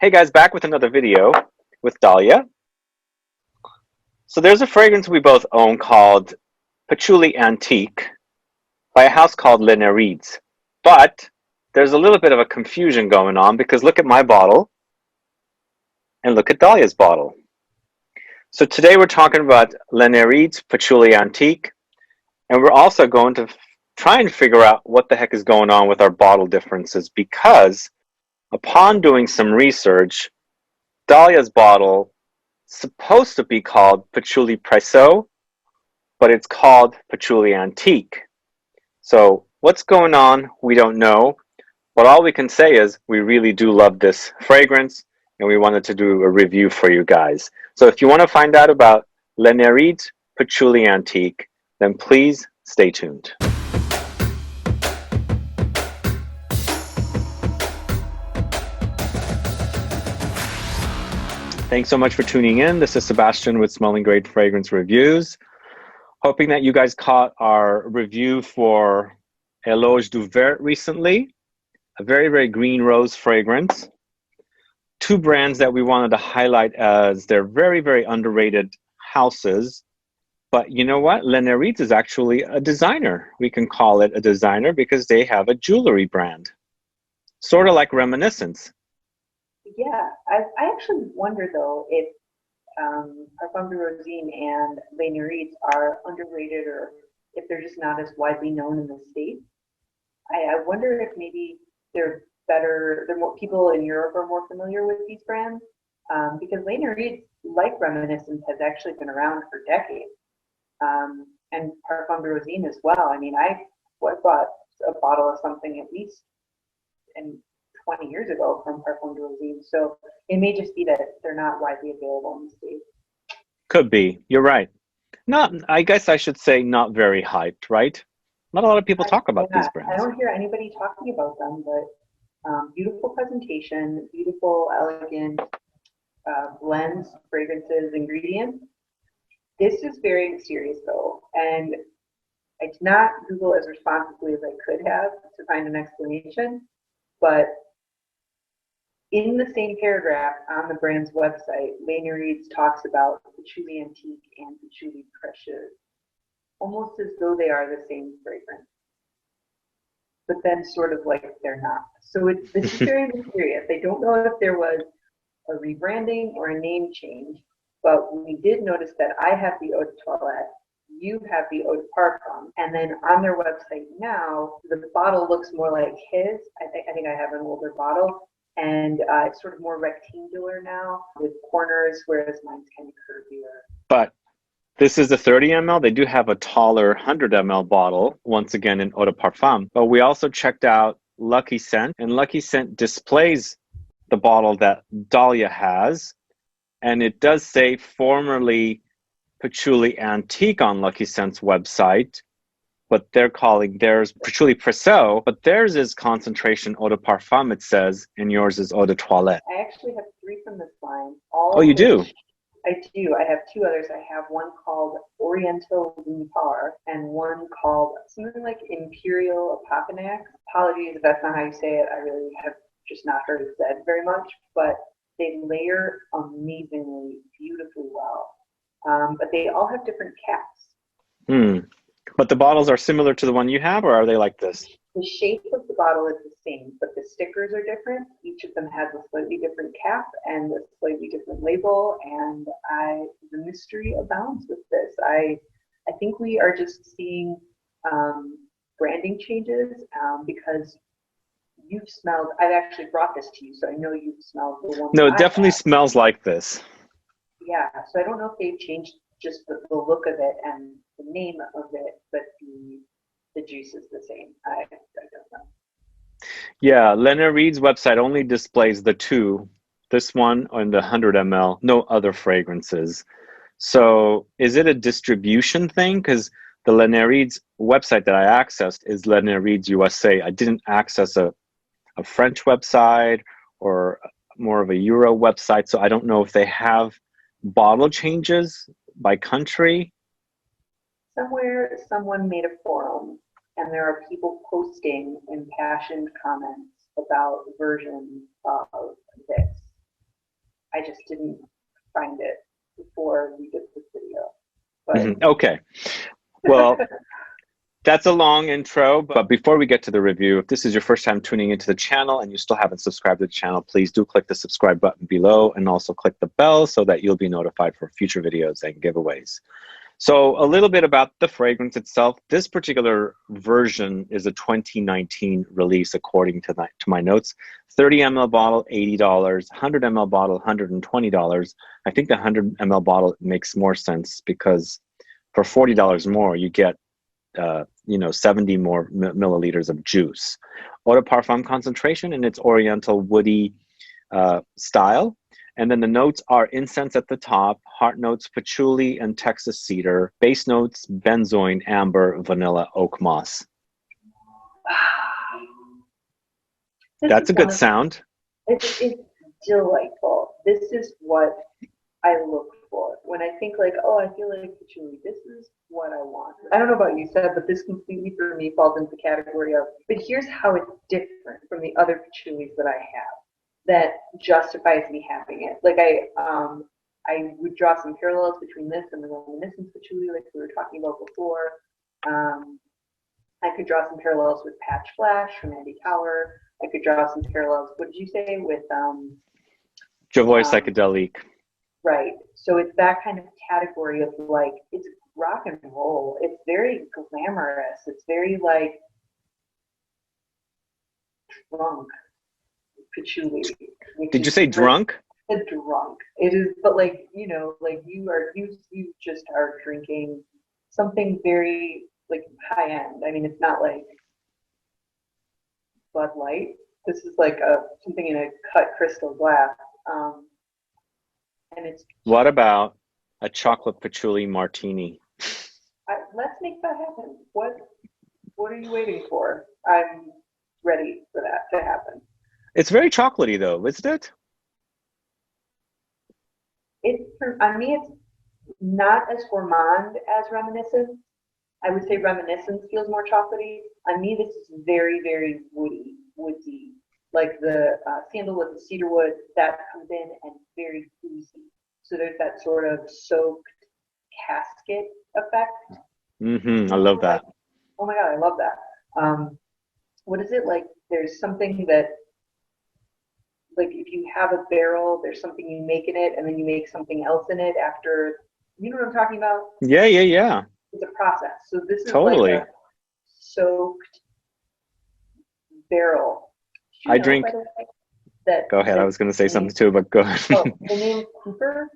Hey guys, back with another video with Dahlia. So there's a fragrance we both own called Patchouli Antique by a house called Nereides. But there's a little bit of a confusion going on because look at my bottle and look at Dahlia's bottle. So today we're talking about Nereides Patchouli Antique, and we're also going to try and figure out what the heck is going on with our bottle differences because upon doing some research, Dahlia's bottle supposed to be called Patchouli Presso, but it's called Patchouli Antique. So what's going on? We don't know. But all we can say is we really do love this fragrance and we wanted to do a review for you guys. So if you want to find out about Nereides Patchouli Antique, then please stay tuned. Thanks so much for tuning in. This is Sebastian with Smelling Great Fragrance Reviews. Hoping that you guys caught our review for Eloge du Vert recently. A very, very green rose fragrance. Two brands that we wanted to highlight as they're very, very underrated houses. But you know what? Nereides is actually a designer. We can call it a designer because they have a jewelry brand. Sort of like Reminiscence. Yeah, I actually wonder though if Parfum de Rosine and Les Nereides are underrated or if they're just not as widely known in the States. I wonder if maybe they're better, they're more, people in Europe are more familiar with these brands because Les Nereides, like Reminiscence, has actually been around for decades. And Parfum de Rosine as well. I mean, I bought a bottle of something at least in 20 years ago from Parfum de Rosine. So it may just be that they're not widely available in the States. Could be. You're right. Not, I guess I should say not very hyped, right? Not a lot of people talk about these I brands. don't hear anybody talking about them, but beautiful presentation, beautiful, elegant blends, fragrances, ingredients. This is very mysterious though, and I did not Google as responsibly as I could have to find an explanation, but in the same paragraph on the brand's website, Les Nereides talks about Patchouli Antique and Patchouli Précieux, almost as though they are the same fragrance, but then sort of like they're not. So this is very mysterious. I don't know if there was a rebranding or a name change, but we did notice that I have the Eau de Toilette, you have the Eau de Parfum, and then on their website now, the bottle looks more like his. I think I have an older bottle. And it's sort of more rectangular now with corners, whereas mine's kind of curvier. But this is the 30 ml. They do have a taller 100 ml bottle, once again in Eau de Parfum. But we also checked out Lucky Scent, and Lucky Scent displays the bottle that Dahlia has. And it does say formerly Patchouli Antique on Lucky Scent's website, but they're calling theirs Patchouli Presso, but theirs is concentration Eau de Parfum, it says, and yours is Eau de Toilette. I actually have three from this line. Oh, you do? I do. I have two others. I have one called Oriental and one called something like Imperial Apopanax. Apologies if that's not how you say it. I really have just not heard it said very much, but they layer amazingly, beautifully well. But they all have different caps. But the bottles are similar to the one you have, or are they like this? The shape of the bottle is the same, but the stickers are different. Each of them has a slightly different cap and a slightly different label, and the mystery abounds with this. I think we are just seeing branding changes because you've smelled. I've actually brought this to you, so I know you've smelled the one. No, it definitely smells like this. Yeah, so I don't know if they've changed just the look of it and the name of it, but the juice is the same. I don't know. Yeah, Nereides' website only displays the two, this one and the 100 ml, no other fragrances. So is it a distribution thing? Because the Nereides website that I accessed is Nereides USA. I didn't access a French website or more of a Euro website, so I don't know if they have bottle changes by country. Somewhere someone made a forum and there are people posting impassioned comments about versions of this. I just didn't find it before we did this video. But Okay. Well, that's a long intro, but before we get to the review, if this is your first time tuning into the channel and you still haven't subscribed to the channel, please do click the subscribe button below and also click the bell so that you'll be notified for future videos and giveaways. So a little bit about the fragrance itself. This particular version is a 2019 release according to my notes. 30 ml bottle, $80. 100 ml bottle, $120. I think the 100 ml bottle makes more sense because for $40 more, you get 70 more milliliters of juice. Eau De Parfum concentration in its Oriental woody style. And then the notes are incense at the top, heart notes, patchouli and Texas cedar, base notes, benzoin, amber, vanilla, oakmoss. That's a good sound. It's delightful. This is what I look for when I think like, oh, I feel like patchouli. This is what I want. I don't know about you, Seb, but this completely for me falls into the category of, but here's how it's different from the other patchoulis that I have that justifies me having it. Like I would draw some parallels between this and the reminiscence patchouli like we were talking about before. I could draw some parallels with Patch Flash from Andy Tower. I could draw some parallels, what did you say, with Javoy Psychedelic. Right. So it's that kind of category of like, it's rock and roll. It's very glamorous. It's very like drunk patchouli. Did you say drunk? Drunk. It is, but like, like you just are drinking something very like high end. I mean, it's not like Bud Light. This is like something in a cut crystal glass. And it's. What about a chocolate patchouli martini? Let's make that happen. What are you waiting for? I'm ready for that to happen. It's very chocolatey though, isn't it? On me, it's not as gourmand as reminiscence. I would say reminiscence feels more chocolatey. On me, this is very, very woodsy. Like the sandalwood, the cedarwood, that comes in and very boozy. So there's that sort of soaked casket effect. I love that. Oh my God, I love that. What is it like? There's something that, like if you have a barrel, there's something you make in it, and then you make something else in it after. You know what I'm talking about? Yeah. It's a process. So this is totally like a soaked barrel. I drink. Go ahead. I was going to say something too, but go ahead. The name Cooper,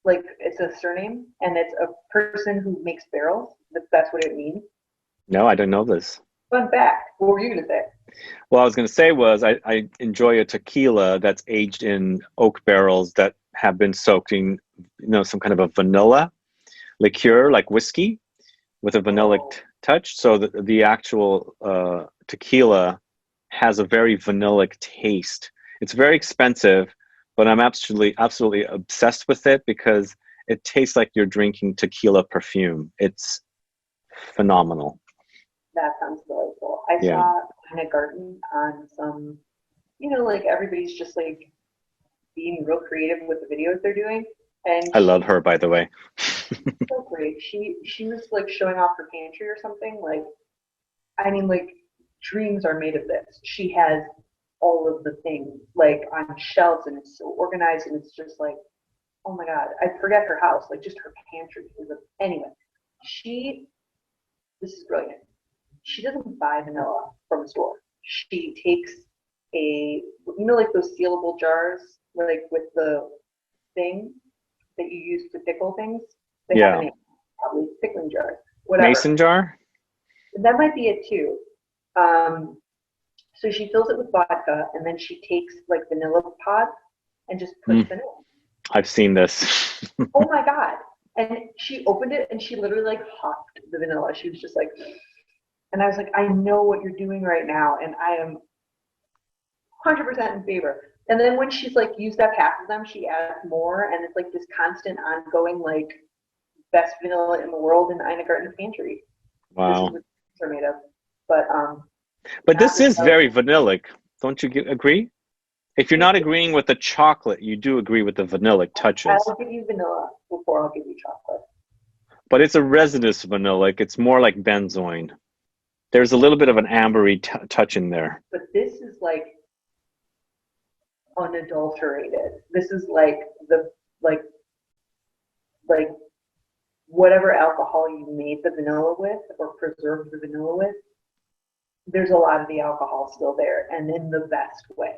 like it's a surname, and it's a person who makes barrels. That's what it means. No, I don't know this. Fun fact. What were you going to say? Well, I was going to say was I enjoy a tequila that's aged in oak barrels that have been soaked in, some kind of a vanilla liqueur, like whiskey, with a vanillic touch. So the actual tequila has a very vanillic taste. It's very expensive, but I'm absolutely obsessed with it because it tastes like you're drinking tequila perfume. It's phenomenal. That sounds delightful. I saw Anna Garten on some, like everybody's just like being real creative with the videos they're doing. And I love her, by the way. So great. She was like showing off her pantry or something. Like, I mean, like dreams are made of this. She has all of the things like on shelves, and it's so organized, and it's just like, oh my God, I forget her house. Like just her pantry. Anyway, this is brilliant. She doesn't buy vanilla from a store. She takes like those sealable jars, like with the thing that you use to pickle things. They have a name, probably pickling jars. Whatever. Mason jar? That might be it too. So she fills it with vodka, and then she takes like vanilla pods and just puts it in. I've seen this. Oh my God. And she opened it and she literally like hopped the vanilla. She was just like, and I was like, I know what you're doing right now, and I am 100% in favor. And then when she's like used up half of them, she adds more, and it's like this constant ongoing like best vanilla in the world in Ina Garten's pantry. Wow. This is what these are made of. But this is very vanillic. Don't you agree? If you're not agreeing with the chocolate, you do agree with the vanilla touches. I'll give you vanilla before I'll give you chocolate. But it's a resinous vanilla. It's more like benzoin. There's a little bit of an ambery touch in there. But this is like unadulterated. This is like the like whatever alcohol you made the vanilla with or preserved the vanilla with. There's a lot of the alcohol still there, and in the best way.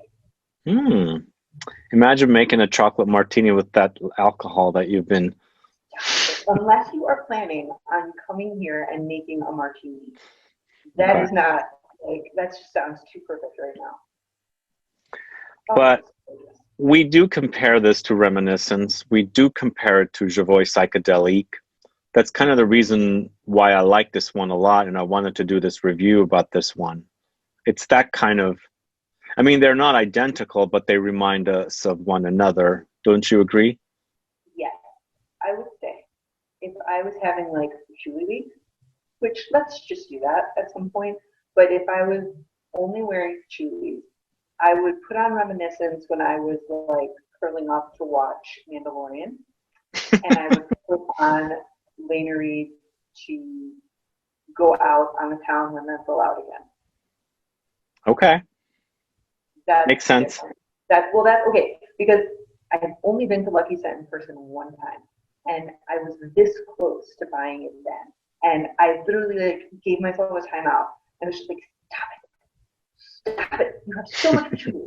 Imagine making a chocolate martini with that alcohol that you've been. Unless you are planning on coming here and making a martini, that is not like that. Just sounds too perfect right now. But we do compare this to Reminiscence. We do compare it to Javoy Psychedelique. That's kind of the reason why I like this one a lot, and I wanted to do this review about this one. It's that kind of, I mean, they're not identical, but they remind us of one another. Don't you agree? Yes, I would say if I was having like Patchouli week, which let's just do that at some point. But if I was only wearing Patchouli, I would put on Reminiscence when I was like curling up to watch Mandalorian, and I would put on Nereides to go out on the town when that's allowed again. Okay. That makes sense. That's okay, because I've only been to Lucky Scent in person one time, and I was this close to buying it then, and I literally like gave myself a timeout, and was just like, stop it, you have so much patchouli,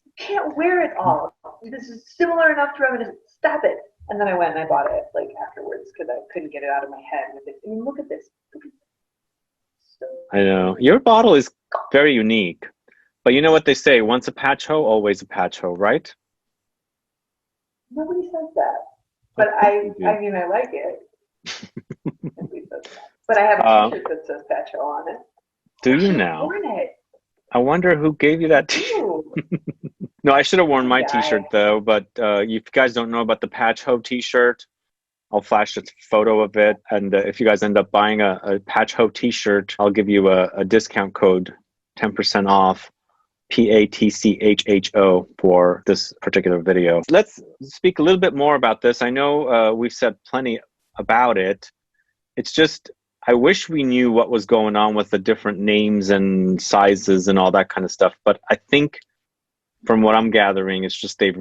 you can't wear it all. This is similar enough to Reminiscence. Stop it. And then I went and I bought it like afterwards because I couldn't get it out of my head with it. I mean, look at this. So, I know your bottle is very unique. But you know what they say, once a patch hoe, always a patch hoe, right? Nobody says that. But I mean, I like it. Nobody says that. But I have a t-shirt that says Patcho on it. Do you now? Worn it. I wonder who gave you that t-shirt. No, I should have worn my t-shirt though, but if you guys don't know about the Patch Hoe t-shirt, I'll flash a photo of it. And if you guys end up buying a Patch Hoe t-shirt, I'll give you a discount code, 10% off. PATCHHO for this particular video. Let's speak a little bit more about this. I know we've said plenty about it. It's just, I wish we knew what was going on with the different names and sizes and all that kind of stuff. But I think from what I'm gathering, it's just they've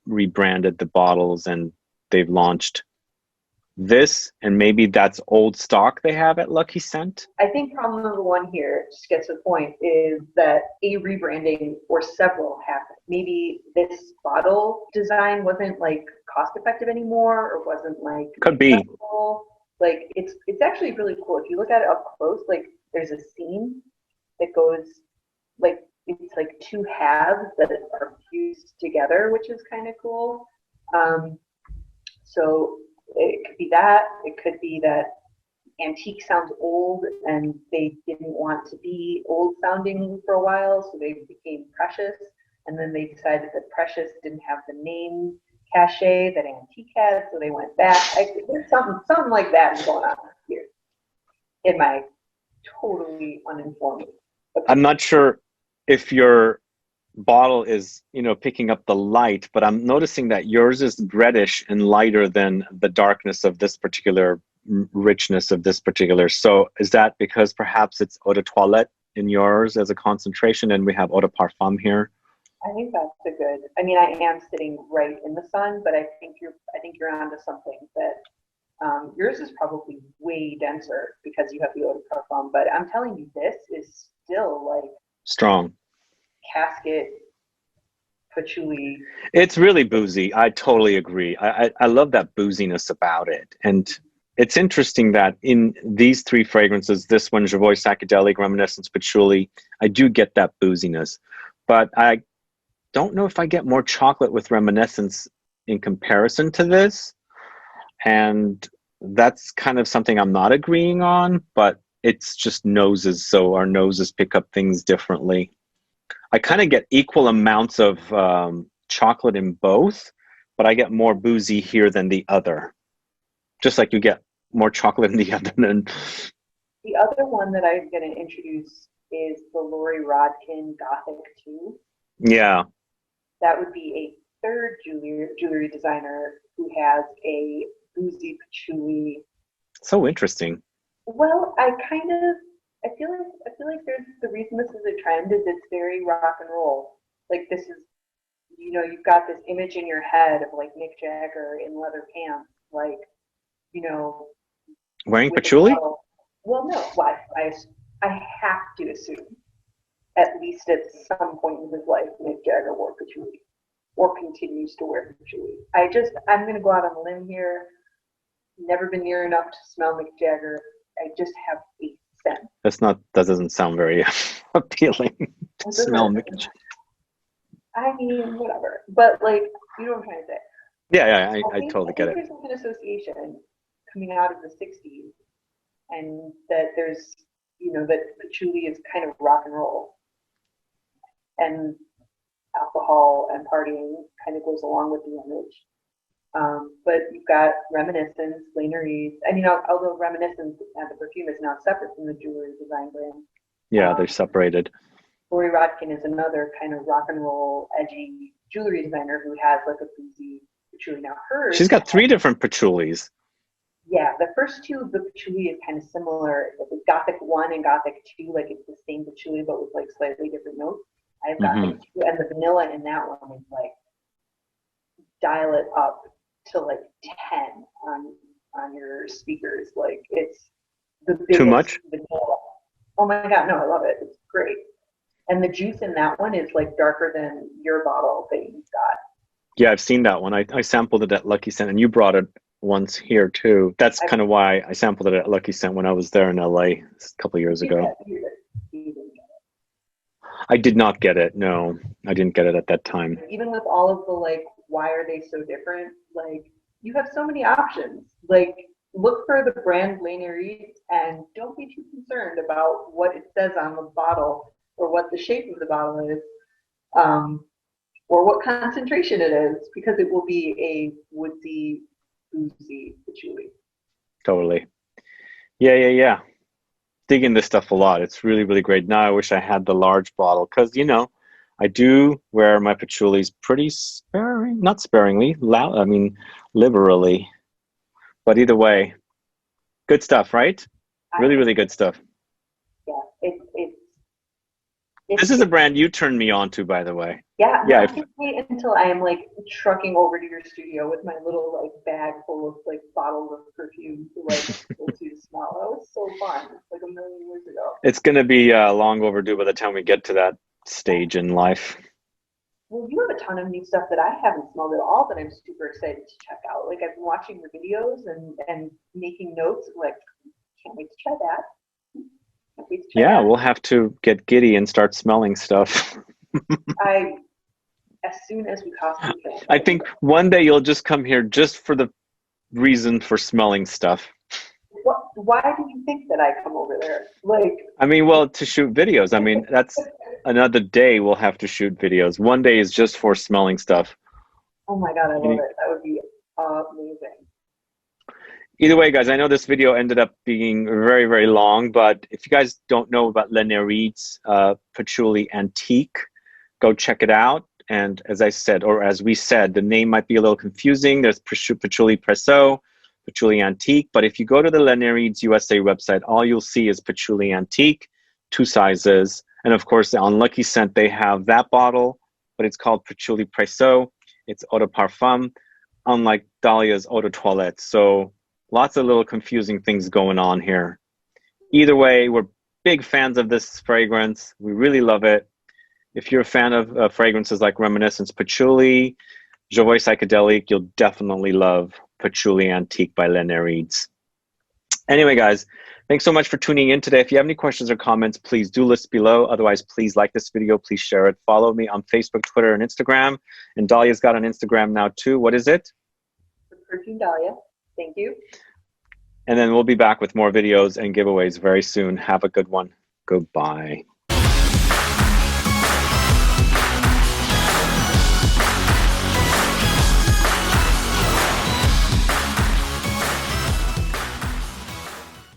rebranded the bottles and they've launched this, and maybe that's old stock they have at Lucky Scent. I think problem number one here, just gets to the point, is that a rebranding or several happened. Maybe this bottle design wasn't like cost effective anymore, or wasn't like could be. Like it's actually really cool. If you look at it up close, like there's a seam that goes like it's like two halves that are fused together, which is kind of cool. So it could be that. It could be that antique sounds old and they didn't want to be old sounding for a while, so they became precious. And then they decided that precious didn't have the name cachet that antique had, so they went back. There's something like that going on here. In my totally uninformed opinion. I'm not sure if your bottle is, picking up the light, but I'm noticing that yours is reddish and lighter than the darkness of this particular richness of this particular. So is that because perhaps it's eau de toilette in yours as a concentration, and we have eau de parfum here? I think that's a good. I mean, I am sitting right in the sun, but I think you're onto something. That yours is probably way denser because you have the eau de parfum. But I'm telling you, this is still like strong. Casket patchouli. It's really boozy. I totally agree. I love that booziness about it. And it's interesting that in these three fragrances, this one, Javoy Psychedelic, Reminiscence, Patchouli, I do get that booziness. But I don't know if I get more chocolate with Reminiscence in comparison to this. And that's kind of something I'm not agreeing on, but it's just noses. So our noses pick up things differently. I kind of get equal amounts of chocolate in both, but I get more boozy here than the other. Just like you get more chocolate in the other than... The other one that I'm going to introduce is the Lori Rodkin Gothic 2. Yeah. that would be a third jewelry designer who has a Boozy Patchouli. So interesting. Well, I feel like there's the reason this is a trend is it's very rock and roll. Like this is, you know, you've got this image in your head of like Mick Jagger in leather pants, like, you know, Wearing patchouli? Well, no, I have to assume at least at some point in his life, Mick Jagger wore patchouli or continues to wear patchouli. I'm going to go out on a limb here. Never been near enough to smell Mick Jagger. I just have a sense. That doesn't sound very appealing to smell Mick Jagger. I mean, whatever. But like, you know what I'm trying to say. Yeah, I totally get it. There's like an association coming out of the 60s and that there's, you know, that patchouli is kind of rock and roll. And alcohol and partying kind of goes along with the image. But you've got Reminiscence, Nereides. I mean, although Reminiscence and the perfume is now separate from the jewelry design brand. Yeah, they're separated. Lori Rodkin is another kind of rock and roll, edgy jewelry designer who has like a Boozy patchouli. Now hers. She's got 3 different patchoulis. Yeah, the first two, the patchouli is kind of similar. The Gothic 1 and Gothic 2, like it's the same patchouli but with like slightly different notes. I've got like 2, and the vanilla in that one is like dial it up to like 10 on your speakers. Like it's the biggest Too much? vanilla. Oh my god, no, I love it. It's great. And the juice in that one is like darker than your bottle that you've got. Yeah, I've seen that one. I sampled it at Lucky Scent, and you brought it once here too. That's kind of why I sampled it at Lucky Scent when I was there in LA a couple of years ago. I did not get it. No, I didn't get it at that time. Even with all of the like, why are they so different? Like, you have so many options. Like, look for the brand Nereides and don't be too concerned about what it says on the bottle or what the shape of the bottle is, or what concentration it is, because it will be a woodsy, boozy patchouli. Totally. Yeah. Digging this stuff a lot. It's really, really great. Now I wish I had the large bottle because, you know, I do wear my patchoulis pretty not sparingly, liberally. But either way, good stuff, right? Really, really good stuff. Yeah, this is a brand you turned me on to, by the way. Yeah, I can't wait until I am like trucking over to your studio with my little like bag full of like bottles of perfume to like to smell. That was so fun. It's like a million years ago. It's gonna be long overdue by the time we get to that stage in life. Well, you have a ton of new stuff that I haven't smelled at all that I'm super excited to check out. Like I've been watching your videos and making notes. Like, can't wait to try that. Yeah, we'll have to get giddy and start smelling stuff. As soon as we possibly can. I think one day you'll just come here just for the reason for smelling stuff. Why do you think that I come over there? Like, I mean, well, to shoot videos. I mean, that's another day we'll have to shoot videos. One day is just for smelling stuff. Oh my god, I love it. That would be amazing. Either way, guys, I know this video ended up being very, very long, but if you guys don't know about Nereides Patchouli Antique, go check it out. And as I said, or as we said, the name might be a little confusing. There's Patchouli Presso, Patchouli Antique, but if you go to the Nereides USA website, all you'll see is Patchouli Antique, 2 sizes. And of course, on Lucky Scent, they have that bottle, but it's called Patchouli Presso. It's Eau De Parfum, unlike Dahlia's Eau De Toilette. So lots of little confusing things going on here. Either way, we're big fans of this fragrance. We really love it. If you're a fan of fragrances like Reminiscence Patchouli, Joy Psychedelic, you'll definitely love Patchouli Antique by Nereides. Anyway, guys, thanks so much for tuning in today. If you have any questions or comments, please do list below. Otherwise, please like this video. Please share it. Follow me on Facebook, Twitter, and Instagram. And Dahlia's got an Instagram now, too. What is it? Perfume Dahlia. Thank you. And then we'll be back with more videos and giveaways very soon. Have a good one. Goodbye.